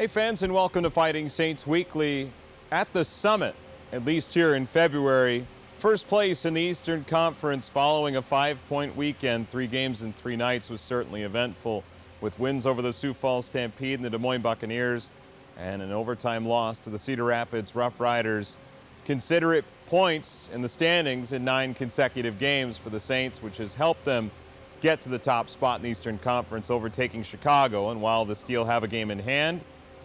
Hey fans, and welcome to Fighting Saints Weekly at the Summit, at least here in February. First place in the Eastern Conference following a 5-point weekend. 3 games in 3 nights was certainly eventful, with wins over the Sioux Falls Stampede and the Des Moines Buccaneers and an overtime loss to the Cedar Rapids Rough Riders. Consider it points in the standings in 9 consecutive games for the Saints, which has helped them get to the top spot in the Eastern Conference, overtaking Chicago. And while the Steel have a game in hand,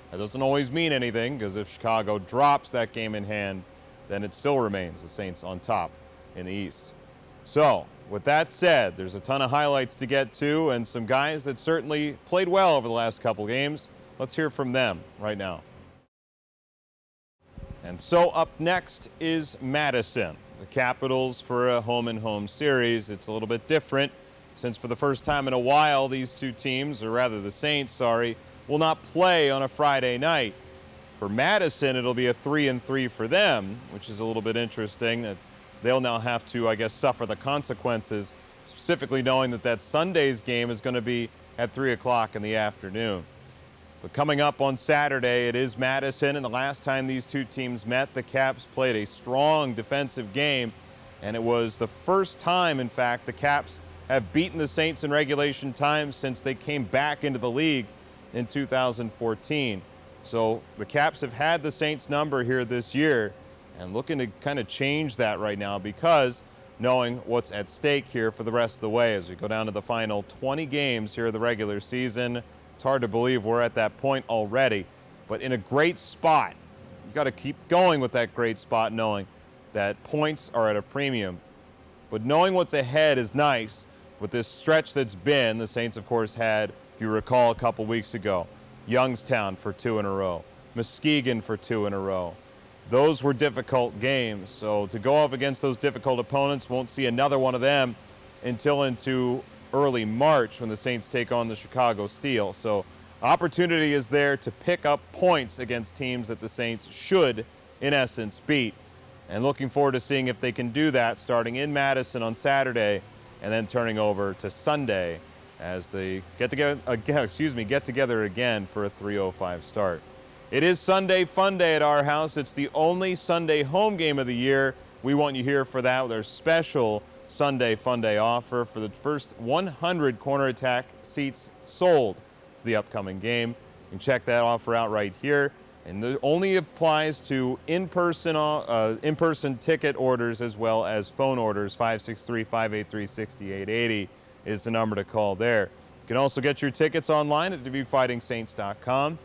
that doesn't always mean anything, because if Chicago drops that game in hand, then it still remains the Saints on top in the East. So, with that said, there's a ton of highlights to get to and some guys that certainly played well over the last couple games. Let's hear from them right now. And so up next is Madison, the Capitals for a home-and-home series. It's a little bit different since for the first time in a while, these two teams, or rather the Saints, will not play on a Friday night. For Madison, it'll be a 3-3 for them, which is a little bit interesting that they'll now have to, I guess, suffer the consequences, specifically knowing that that Sunday's game is going to be at 3 o'clock in the afternoon. But coming up on Saturday, it is Madison, and the last time these two teams met, the Caps played a strong defensive game, and it was the first time, in fact, the Caps have beaten the Saints in regulation time since they came back into the league in 2014. So the Caps have had the Saints number here this year and looking to kind of change that right now, because knowing what's at stake here for the rest of the way as we go down to the final 20 games here of the regular season. It's hard to believe we're at that point already, but in a great spot. You've got to keep going with that great spot, knowing that points are at a premium. But knowing what's ahead is nice. With this stretch that's been, the Saints, of course, had, if you recall, a couple weeks ago, Youngstown for 2 in a row, Muskegon for 2 in a row. Those were difficult games, so to go up against those difficult opponents, won't see another one of them until into early March when the Saints take on the Chicago Steel. So opportunity is there to pick up points against teams that the Saints should, in essence, beat. And looking forward to seeing if they can do that starting in Madison on Saturday and then turning over to Sunday as they get together again for a 3:05 start. It is Sunday Fun Day at our house. It's the only Sunday home game of the year. We want you here for that with our special Sunday Fun Day offer for the first 100 Corner Attack seats sold to the upcoming game. You can check that offer out right here. And it only applies to in-person ticket orders as well as phone orders. 563-583-6880 is the number to call there. You can also get your tickets online at DubuqueFightingSaints.com.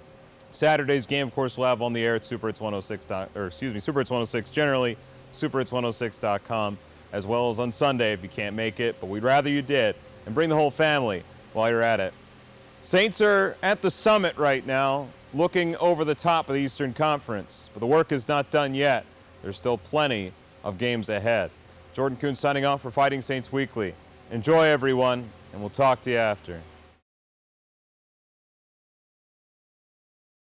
Saturday's game, of course, we'll have on the air at Super Hits 106, Super Hits 106 generally, SuperHits106.com, as well as on Sunday if you can't make it. But we'd rather you did, and bring the whole family while you're at it. Saints are at the Summit right now, looking over the top of the Eastern Conference. But the work is not done yet. There's still plenty of games ahead. Jordan Kuhn signing off for Fighting Saints Weekly. Enjoy, everyone, and we'll talk to you after.